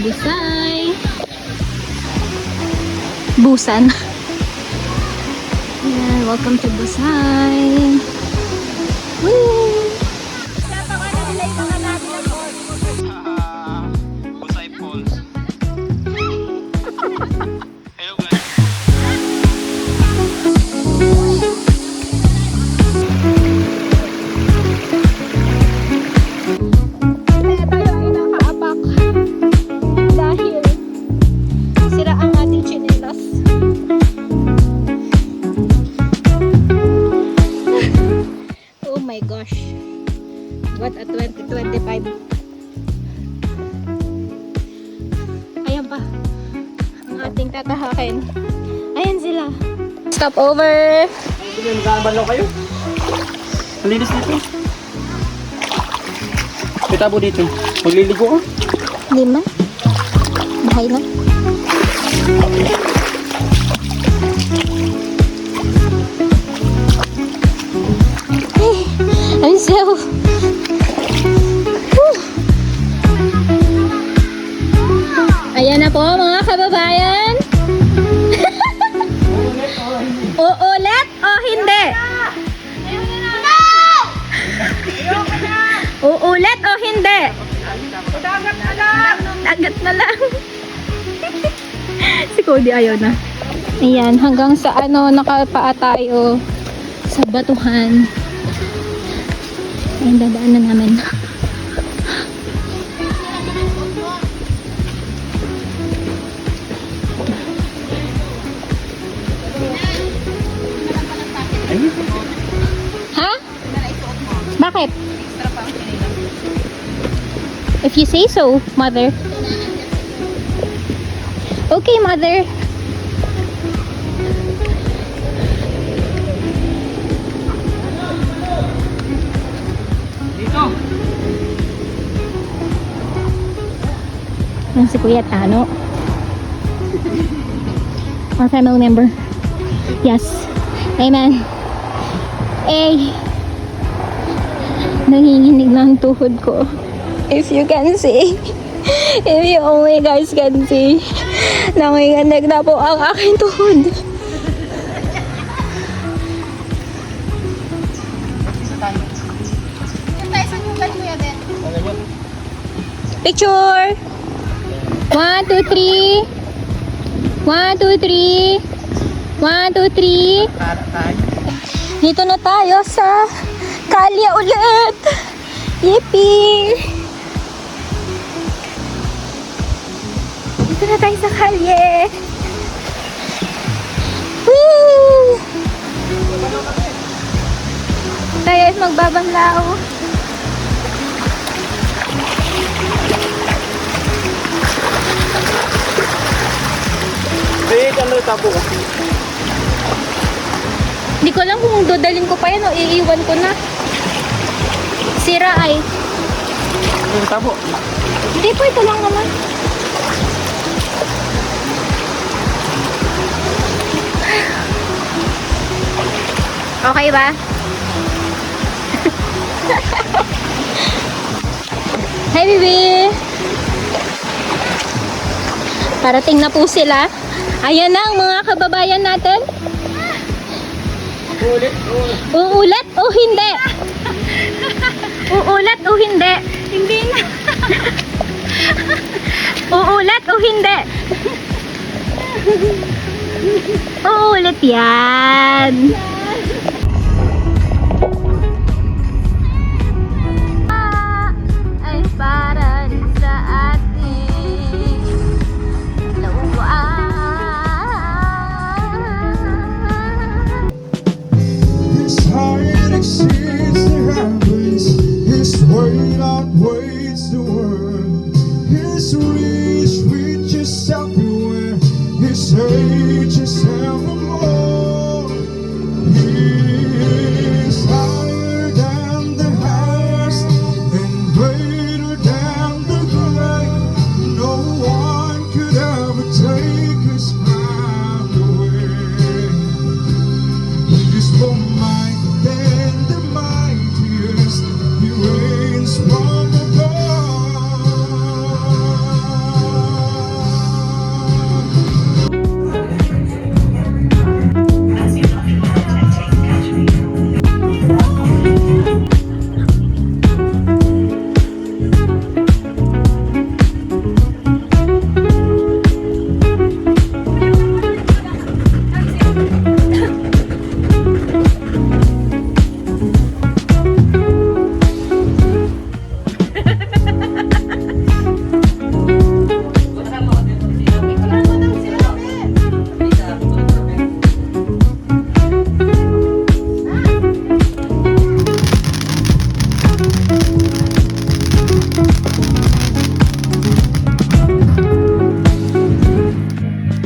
Busay. Busan. Ayan, welcome to Busay. Woo! Busay Falls. Hello guys. Kaya tayo ay nakaapak dahil sira ang ating chinelas. Oh my gosh. What a 2025. Ayan pa. Ang ating tatahakin. Ayan sila. Stop over. Magkabanlaw kayo? Ang linis dito. Kita po dito. Magliligo ka? Lima. Bahay lang. I'm so... Whew. Ayan na po mga kababayan. Uulit o hindi? Uulit o hindi? Dagat na lang. Dagat na lang. Si Cody ayaw na. Ayan, hanggang sa ano, nakapaa tayo sa batuhan. Ayun, dadaan na namin. Ha? Bakit? If you say so, mother. Okay, mother. Dito. Yan si Kuya Tano. Our family member. Yes. Amen. Eh. Nanginginig na ang tuhod ko. If you can see. If you only guys can see. Nanginginig na po ang aking tuhod. Picture! 1, 2, 3. 1, 2, 3. 1, 2, 3. Dito na tayo sa kalye ulit. Yippee! Dito na tayo sa kalye. Woo! Tayo ay magbabanlaw. Wait, ano tapo ka? Hindi ko alam kung dodalhin ko pa yan o iiwan ko na. Sira ay. Ano tapo? Hindi po, ito lang naman. Okay ba? Hi, baby! Parating na po sila. Ayan na ang mga kababayan natin. Uulat o hindi? Uulat o hindi? Hindi na. Uulat o hindi? Uulit yan. Ay para rin sa ating lawaan. His heart exceeds the heavens, His weight outweighs the world. His reach reaches everywhere, His age is evermore. He is higher than the highest and greater than the great. No one could ever take His crown away. He is more mighty than the mightiest. He reigns from above.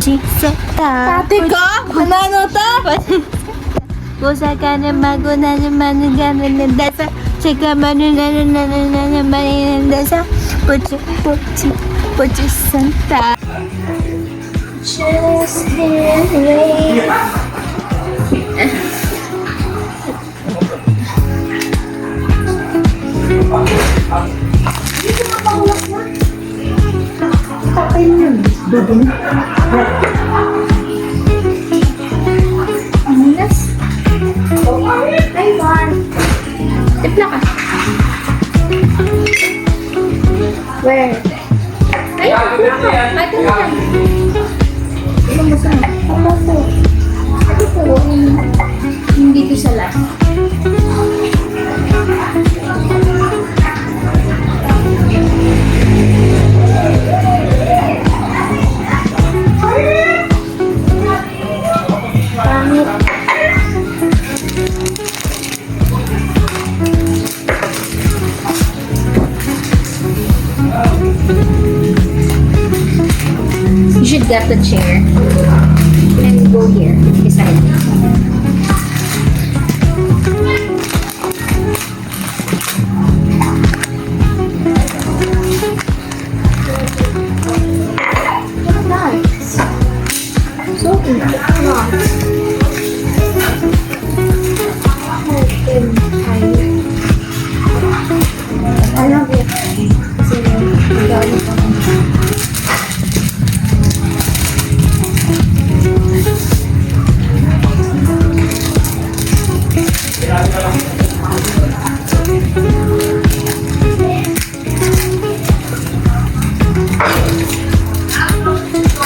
Puchisota. Ate ko? Ano to? Pusa ka na bago na naman ang gano'n ng dasa. Tsaka manu na naman ng dasa. Puchisota. Just this way. Amunas? I want. Tipla ka. Where? Ay, tipla ka. Ay, tipla ka. Ano mo sa? Ano po? Ano po? Hindi ko sa last. Pangit. You should get the chair and go here beside me. Nice. So I love it. Kasi galing ko.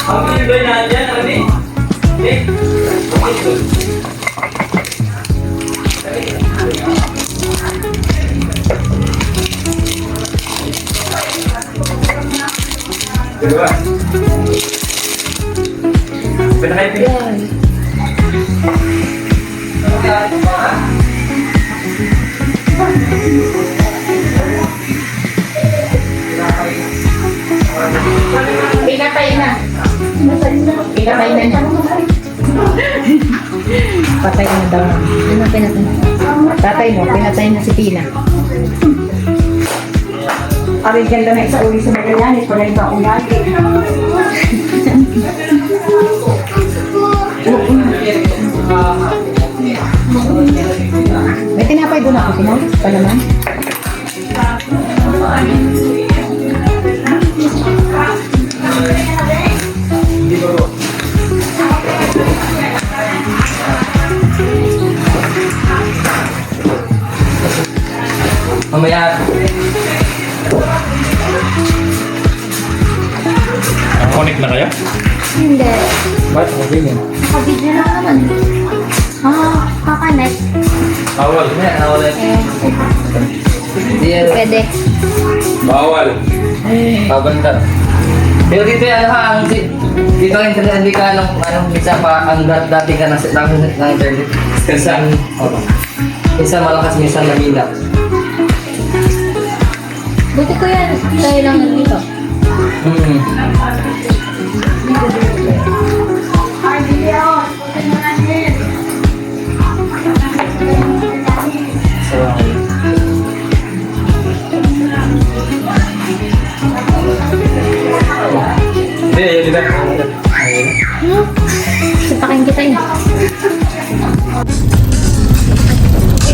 Ang ibay na dyan, ano eh? Diba? Pinakaipin. Pinatay na. Pinatay na niya. Patay na daw. Ano pinatay? Tatay mo, pinatay na si Pina. Aring ganda na isa uli sa Magallanes, pala yung taong lagi. May tinapay doon ako, Pina? Pa naman? Mamaya. Connect na kayo? Hindi. Ba't? Okay yan. Nakabidyo lang naman. Kakanet. Bawal. Bawal. Hindi yan. Pwede. Bawal. Pabanta. Pero dito yan ha, dito ang internet, hindi ka anong isa pa, ang dati ka ng internet. Isa malakas, minsan mahina. Buti ko yan. Tayo lang dito. Hindi, yun diba? Sipakin kita eh.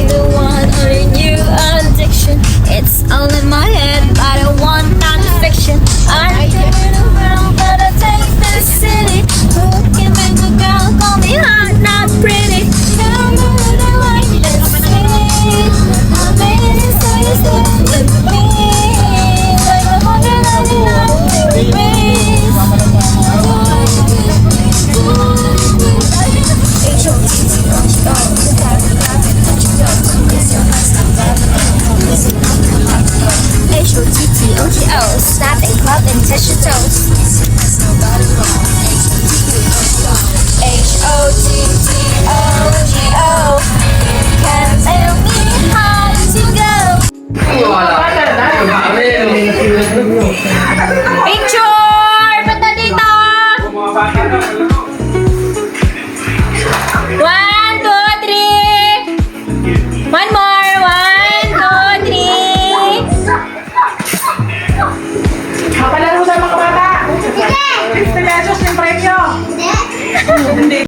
The one or a new addiction. It's all in my head, but I want non-fiction. I turn around, but I take the city. Who can make a girl call me hot, not pretty? Tell me what I like, let's see. I made it so you stand with me. Like 199 degrees. H-O-T-T-O-G-O, snap and club and touch your toes. H-O-T-T-O-G-O, can't tell me how to go.